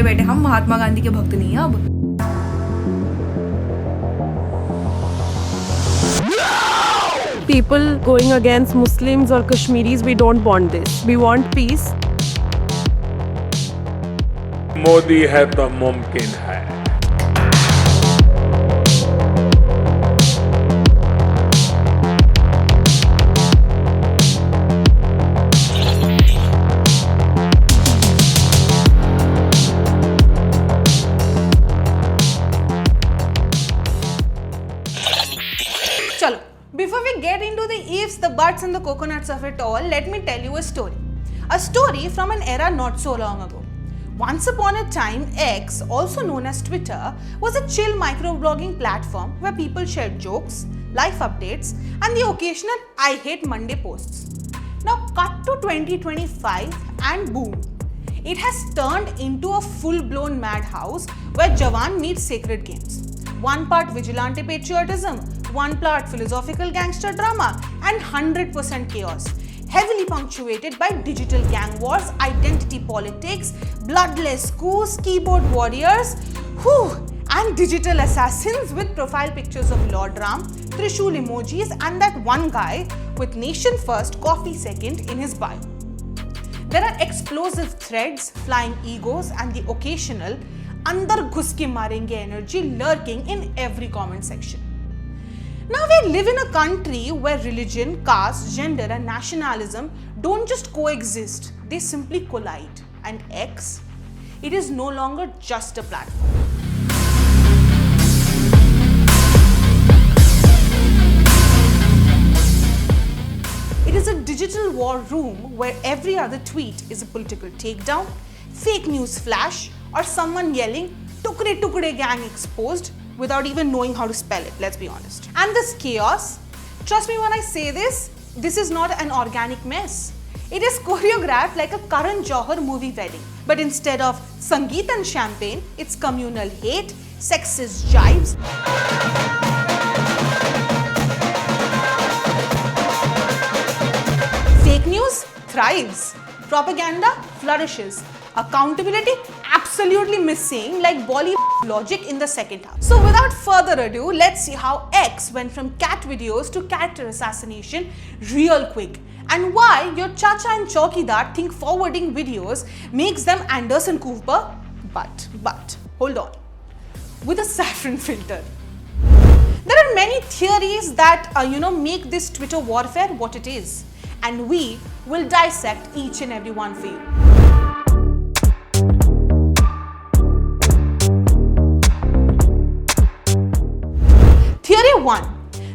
बड़े बैठे, हम महात्मा गांधी के भक्त नहीं हैं अब। People going against Muslims or Kashmiris, we don't want this. We want peace. Modi है तो मुमकिन है। Chalo, before we get into the ifs, the buts and the coconuts of it all, let me tell you a story. A story from an era not so long ago. Once upon a time, X, also known as Twitter, was a chill microblogging platform where people shared jokes, life updates, and the occasional I hate Monday posts. Now cut to 2025 and boom, it has turned into a full-blown madhouse where Jawan meets sacred games. One part vigilante patriotism, one part philosophical gangster drama, and 100% chaos. Heavily punctuated by digital gang wars, identity politics, bloodless coups, keyboard warriors, and digital assassins with profile pictures of Lord Ram, Trishul emojis, and that one guy with nation first, coffee second in his bio. There are explosive threads, flying egos, and the occasional andar ghus ke marenge energy lurking in every comment section. Now we live in a country where religion, caste, gender and nationalism don't just coexist, they simply collide. And X, it is no longer just a platform. It is a digital war room where every other tweet is a political takedown, fake news flash, or someone yelling, "Tukde Tukde gang exposed," without even knowing how to spell it, let's be honest. And this chaos, trust me when I say this is not an organic mess. It is choreographed like a Karan Johar movie wedding. But instead of Sangeet and champagne, it's communal hate, sexist jibes, fake news thrives, propaganda flourishes, accountability absolutely missing like Bollywood logic in the second half. So without further ado, let's see how X went from cat videos to character assassination real quick, and why your Chacha and Chaukidar think forwarding videos makes them Anderson Cooper, but hold on, with a saffron filter. There are many theories that make this Twitter warfare what it is, and we will dissect each and every one for you. Theory 1.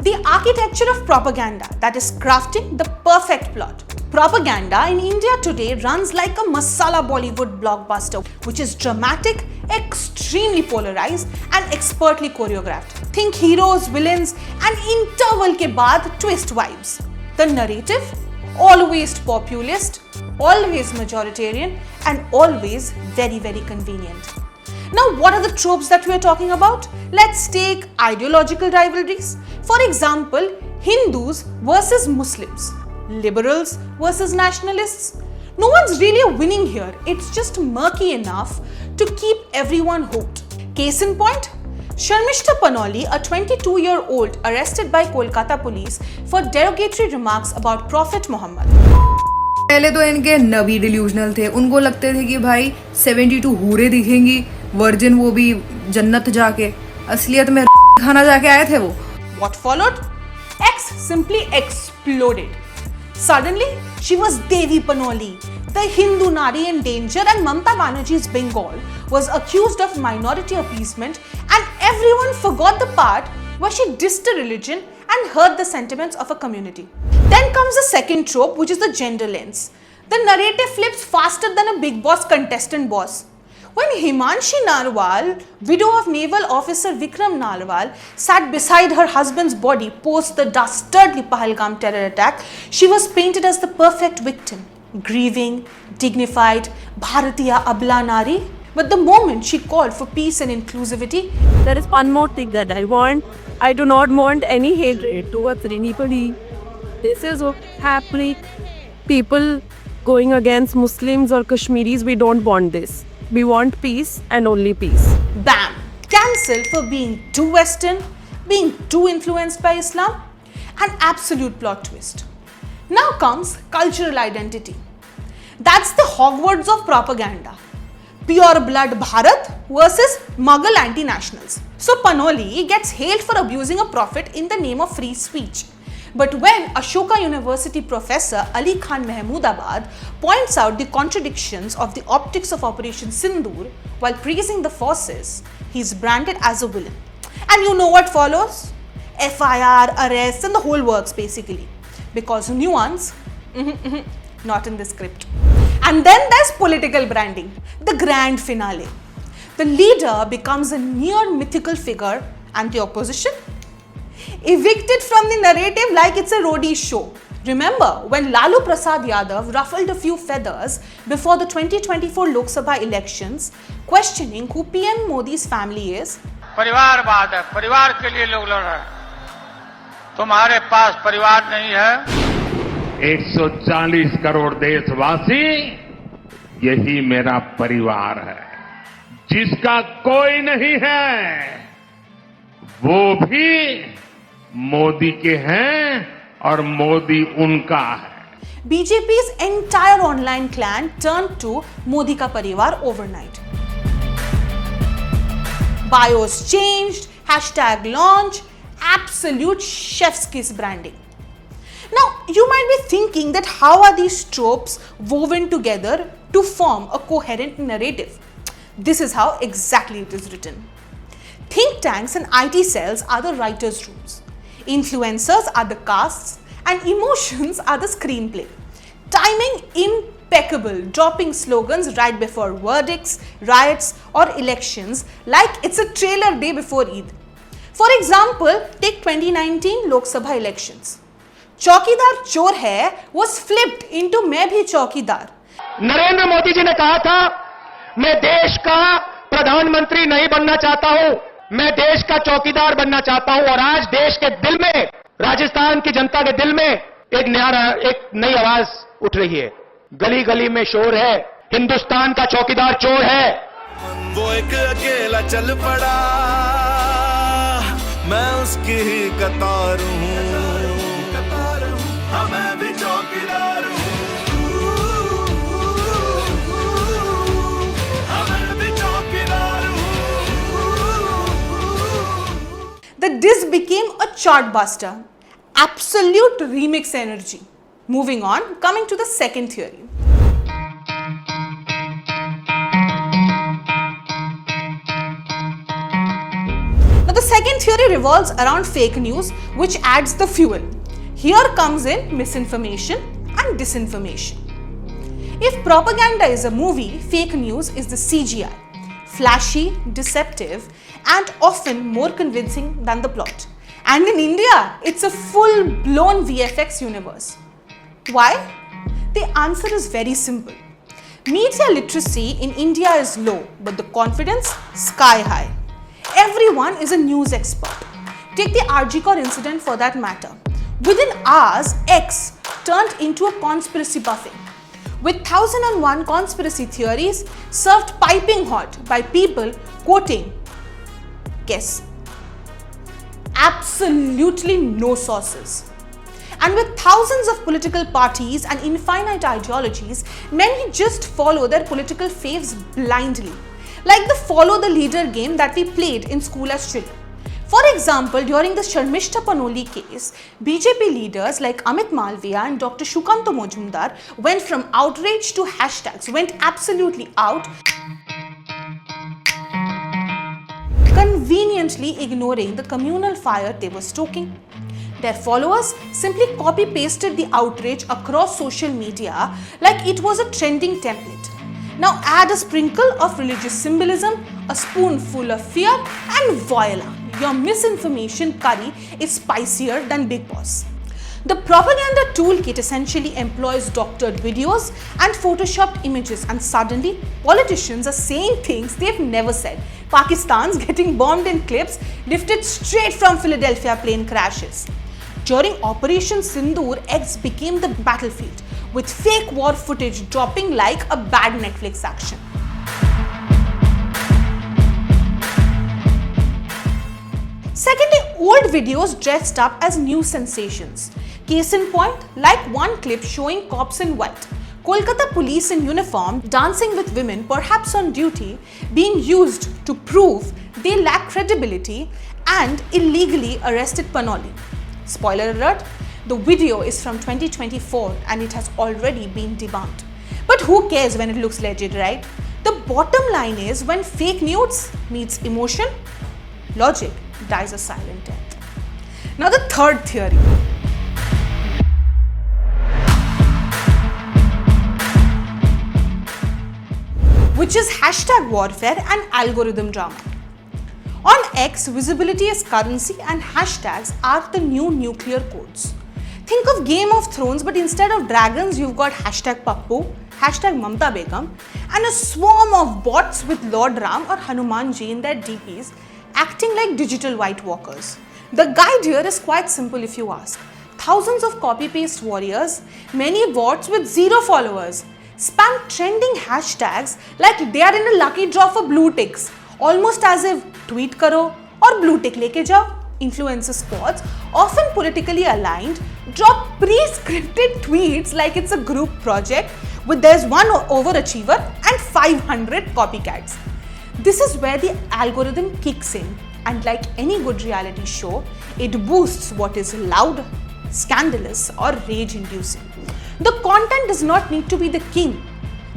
The architecture of propaganda, that is crafting the perfect plot. Propaganda in India today runs like a masala Bollywood blockbuster, which is dramatic, extremely polarized and expertly choreographed. Think heroes, villains and interval ke baad twist vibes. The narrative? Always populist, always majoritarian and always very, very convenient. Now, what are the tropes that we are talking about? Let's take ideological rivalries. For example, Hindus versus Muslims, liberals versus nationalists. No one's really winning here. It's just murky enough to keep everyone hooked. Case in point, Sharmishta Panoli, a 22-year-old arrested by Kolkata police for derogatory remarks about Prophet Muhammad. पहले तो इनके नबी delusional थे, उनको लगते थे कि भाई 72 हूरे दिखेंगी, वर्जिन वो भी जन्नत जाके, असलियत में खाना जाके आए थे वो. What followed? X simply exploded. Suddenly, she was Devi Panoli, the Hindu Nari in danger, and Mamata Banerjee's Bengal was accused of minority appeasement, and everyone forgot the part where she dissed a religion and hurt the sentiments of a community. Then comes the second trope, which is the gender lens. The narrative flips faster than a Bigg Boss contestant boss. When Himanshi Narwal, widow of Naval Officer Vikram Narwal, sat beside her husband's body post the dastardly Pahalgam terror attack, she was painted as the perfect victim, grieving, dignified, Bharatiya Abla Nari. But the moment she called for peace and inclusivity, There is one more thing that I want. I do not want any hatred towards anybody. This is what's happening. People going against Muslims or Kashmiris, we don't want this. We want peace and only peace. Bam! Cancelled for being too Western, being too influenced by Islam. An absolute plot twist. Now comes cultural identity. That's the Hogwarts of propaganda. Pure blood Bharat versus Mughal anti-nationals. So Panoli gets hailed for abusing a prophet in the name of free speech. But when Ashoka University professor Ali Khan Mahmoodabad points out the contradictions of the optics of Operation Sindoor while praising the forces, he's branded as a villain. And you know what follows? FIR, arrests and the whole works basically. Because nuance, not in the script. And then there's political branding, the grand finale. The leader becomes a near mythical figure and the opposition evicted from the narrative like it's a roadie show. Remember when Lalu Prasad Yadav ruffled a few feathers before the 2024 Lok Sabha elections, questioning who PM Modi's family is? परिवारवाद है, परिवार के लिए लोग लड़ रहे हैं. तुम्हारे पास परिवार नहीं है. 140 करोड़ देशवासी, यही मेरा परिवार है. जिसका कोई नहीं है, वो भी मोदी के हैं और मोदी उनका है. BJP's entire online clan turned to Modi ka parivar overnight. Bios changed, hashtag launch, absolute chef's kiss branding. Now, you might be thinking that how are these tropes woven together to form a coherent narrative? This is how exactly it is written. Think tanks and IT cells are the writers' rooms. Influencers are the casts and emotions are the screenplay. Timing impeccable, dropping slogans right before verdicts, riots or elections like it's a trailer day before Eid. For example, take 2019 Lok Sabha elections. Chaukidar Chor Hai was flipped into Main Bhi Chaukidar. Narendra Modi ji ने कहा था, मैं देश का प्रधानमंत्री नहीं बनना चाहता हूं, मैं देश का चौकीदार बनना चाहता हूं. और आज देश के दिल में, राजस्थान की जनता के दिल में एक नई आवाज उठ रही है. गली गली में शोर है, हिंदुस्तान का चौकीदार चोर है. वो एक अकेला चल पड़ा, मैं उसकी ही कतार हूं, मैं भी चौकीदार हूं. The diss became a chartbuster. Absolute remix energy. Moving on, coming to the second theory. Now the second theory revolves around fake news, which adds the fuel. Here comes in misinformation and disinformation. If propaganda is a movie, fake news is the CGI. Flashy, deceptive, and often more convincing than the plot. And in India, it's a full-blown VFX universe. Why? The answer is very simple. Media literacy in India is low, but the confidence sky high. Everyone is a news expert. Take the Arko incident for that matter. Within hours, X turned into a conspiracy buffet, with 1001 conspiracy theories served piping hot by people quoting, guess, absolutely no sources. And with thousands of political parties and infinite ideologies, many just follow their political faves blindly, like the follow the leader game that we played in school as children. For example, during the Sharmishta Panoli case, BJP leaders like Amit Malviya and Dr. Shukanto Mojumdar went from outrage to hashtags, went absolutely out, conveniently ignoring the communal fire they were stoking. Their followers simply copy-pasted the outrage across social media like it was a trending template. Now add a sprinkle of religious symbolism, a spoonful of fear, and voila, your misinformation curry is spicier than Big Boss. The propaganda toolkit essentially employs doctored videos and photoshopped images, and suddenly politicians are saying things they've never said. Pakistan's getting bombed in clips lifted straight from Philadelphia plane crashes. During Operation Sindoor, X became the battlefield, with fake war footage dropping like a bad Netflix action. Secondly, old videos dressed up as new sensations. Case in point, like one clip showing cops in white, Kolkata police in uniform dancing with women perhaps on duty, being used to prove they lack credibility, and illegally arrested Panoli. Spoiler alert, the video is from 2024 and it has already been debunked. But who cares when it looks legit, right? The bottom line is, when fake news meets emotion, logic dies a silent death. Now the third theory. Which is hashtag warfare and algorithm drama. On X, visibility is currency and hashtags are the new nuclear codes. Think of Game of Thrones, but instead of dragons, you've got hashtag Pappu, hashtag Mamta Begum, and a swarm of bots with Lord Ram or Hanumanji in their DPs acting like digital White Walkers. The guide here is quite simple if you ask. Thousands of copy-paste warriors, many bots with 0 followers, spam trending hashtags like they are in a lucky draw for blue ticks, almost as if tweet karo or blue tick leke jao. Influencer squads, often politically aligned, drop pre-scripted tweets like it's a group project with there's one overachiever and 500 copycats. This is where the algorithm kicks in, and like any good reality show, it boosts what is loud, scandalous or rage-inducing. The content does not need to be the king.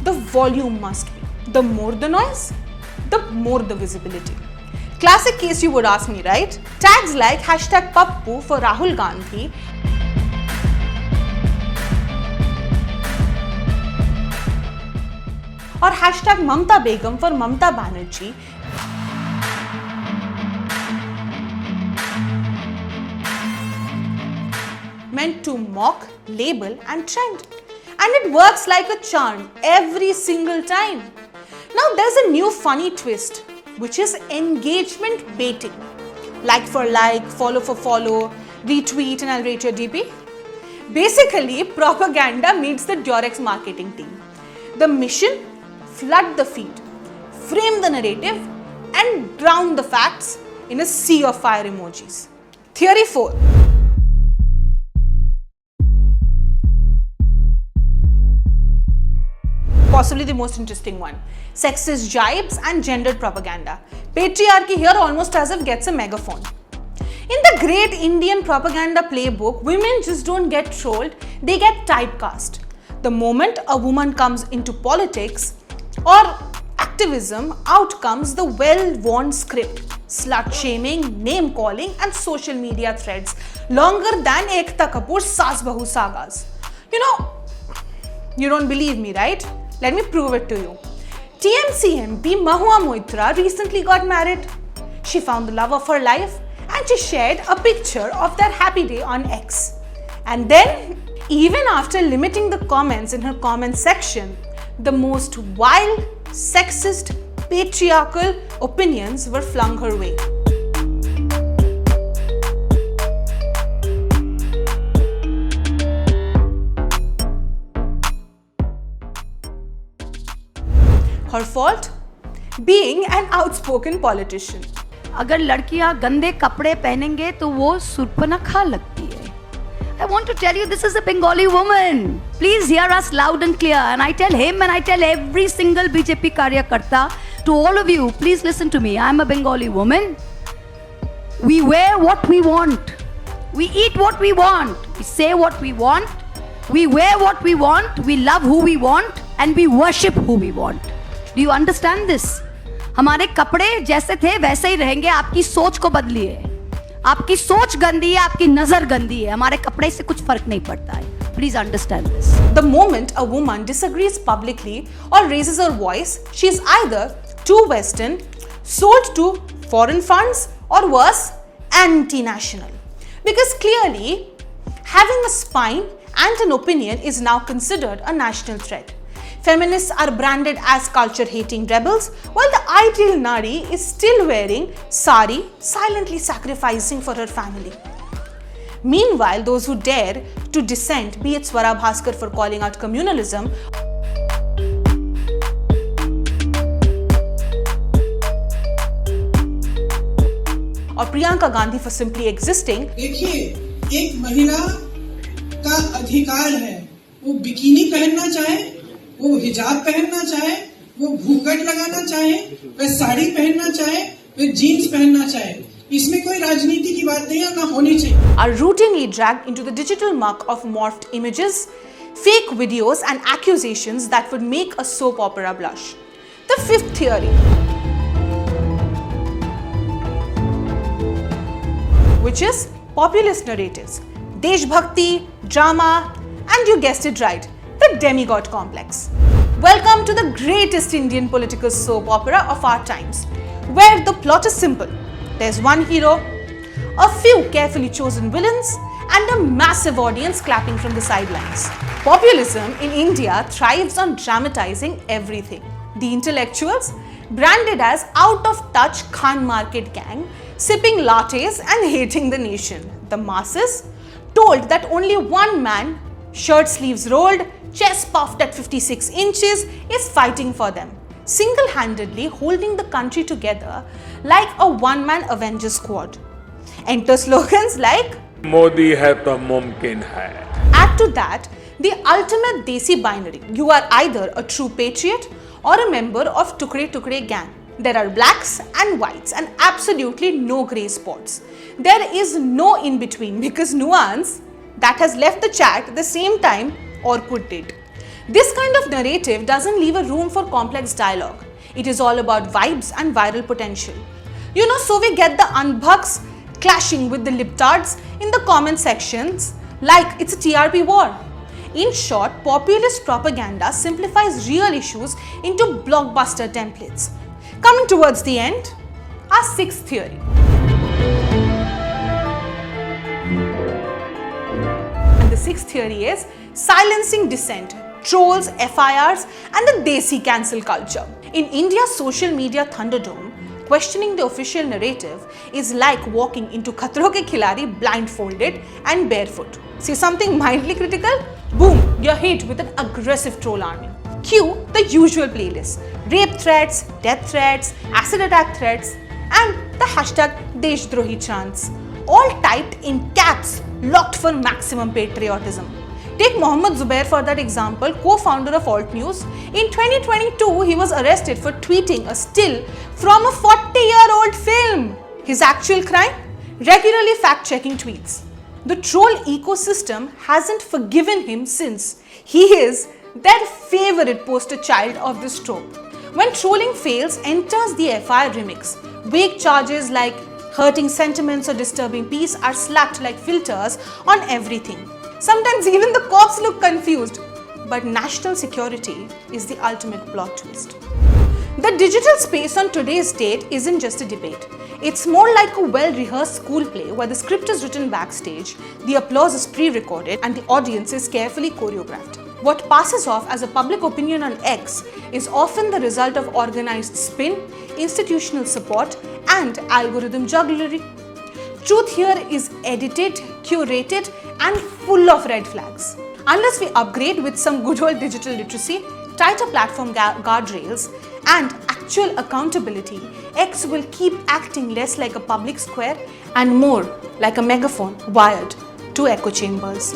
The volume must be. The more the noise, the more the visibility. Classic case, you would ask me, right? Tags like hashtag Pappu for Rahul Gandhi or hashtag Mamta Begum for Mamta Banerjee meant to mock, label and trend. And it works like a charm every single time. Now there's a new funny twist, which is engagement baiting. Like for like, follow for follow, retweet and I'll rate your DP. Basically, propaganda meets the Durex marketing team. The mission, flood the feed, frame the narrative and drown the facts in a sea of fire emojis. Theory 4. Possibly the most interesting one. Sexist jibes and gendered propaganda. Patriarchy here almost as if gets a megaphone. In the great Indian propaganda playbook, women just don't get trolled, they get typecast. The moment a woman comes into politics or activism, out comes the well-worn script. Slut shaming, name calling and social media threads longer than Ekta Kapoor's Saas Bahu sagas. You don't believe me, right? Let me prove it to you. TMC MP Mahua Moitra recently got married. She found the love of her life and she shared a picture of their happy day on X. And then, even after limiting the comments in her comment section, the most wild, sexist, patriarchal opinions were flung her way. Her fault? Being an outspoken politician. अगर लड़कियां गंदे कपड़े पहनेंगे तो वो सुर्पनखा लगती है. I want to tell you, this is a Bengali woman. Please hear us loud and clear. And I tell him and I tell every single BJP Karyakarta, to all of you, please listen to me. I'm a Bengali woman. We wear what we want. We eat what we want. We say what we want. We wear what we want. We love who we want. And we worship who we want. Do you understand this? हमारे कपड़े जैसे थे वैसे ही रहेंगे. आपकी सोच को बदलिए. आपकी सोच गंदी है, आपकी नजर गंदी है. हमारे कपड़े से कुछ फर्क नहीं पड़ता है. Please understand this. The moment a woman disagrees publicly or raises her voice, she is either too Western, sold to foreign funds, or worse, anti-national. Because clearly, having a spine and an opinion is now considered a national threat. Feminists are branded as culture-hating rebels, while the ideal Nari is still wearing sari, silently sacrificing for her family. Meanwhile, those who dare to dissent, be it Swara Bhaskar for calling out communalism, or Priyanka Gandhi for simply existing. देखिए, एक महिला का अधिकार है, वो bikini पहनना चाहे, वो हिजाब पहनना चाहे, वो घूंघट लगाना चाहे, वह साड़ी पहनना चाहे, वह जीन्स पहनना चाहे. इसमें कोई राजनीति की बात नहीं है, ना होनी चाहिए. Are routinely dragged into the digital muck of morphed images, fake videos and accusations that would make a soap opera blush. The fifth theory, which is populist narratives, DESHBHAKTI, drama, and you guessed it right, the demigod complex. Welcome to the greatest Indian political soap opera of our times, where the plot is simple. There's one hero, a few carefully chosen villains, and a massive audience clapping from the sidelines. Populism in India thrives on dramatizing everything. The intellectuals, branded as out-of-touch Khan market gang, sipping lattes and hating the nation. The masses, told that only one man, shirt sleeves rolled, chest puffed at 56 inches, is fighting for them, single-handedly holding the country together like a one-man Avengers squad. Enter slogans like Modi है तो मुमकिन है. Add to that the ultimate Desi binary. You are either a true patriot or a member of Tukre Tukre gang. There are blacks and whites and absolutely no grey spots. There is no in between because nuance that has left the chat at the same time Orkut did. This kind of narrative doesn't leave a room for complex dialogue. It is all about vibes and viral potential. You know, so we get the unbucks clashing with the libtards in the comment sections like it's a TRP war. In short, populist propaganda simplifies real issues into blockbuster templates. Coming towards the end, our sixth theory. And the sixth theory is silencing dissent, trolls, FIRs, and the Desi cancel culture. In India's social media thunderdome, questioning the official narrative is like walking into Khatro Ke Khiladi blindfolded and barefoot. See something mildly critical? Boom, you're hit with an aggressive troll army. Cue the usual playlist: rape threats, death threats, acid attack threats, and the hashtag Deshdrohi chants, all typed in caps, locked for maximum patriotism. Take Mohammad Zubair for that example, co-founder of Alt News. In 2022, he was arrested for tweeting a still from a 40-year-old film. His actual crime? Regularly fact-checking tweets. The troll ecosystem hasn't forgiven him since. He is their favorite poster child of this trope. When trolling fails, enters the FIR remix. Vague charges like hurting sentiments or disturbing peace are slapped like filters on everything. Sometimes even the cops look confused. But national security is the ultimate plot twist. The digital space on today's date isn't just a debate. It's more like a well-rehearsed school play where the script is written backstage, the applause is pre-recorded, and the audience is carefully choreographed. What passes off as a public opinion on X is often the result of organized spin, institutional support, and algorithm jugglery. Truth here is edited, curated, and full of red flags. Unless we upgrade with some good old digital literacy, tighter platform guardrails, and actual accountability, X will keep acting less like a public square and more like a megaphone wired to echo chambers.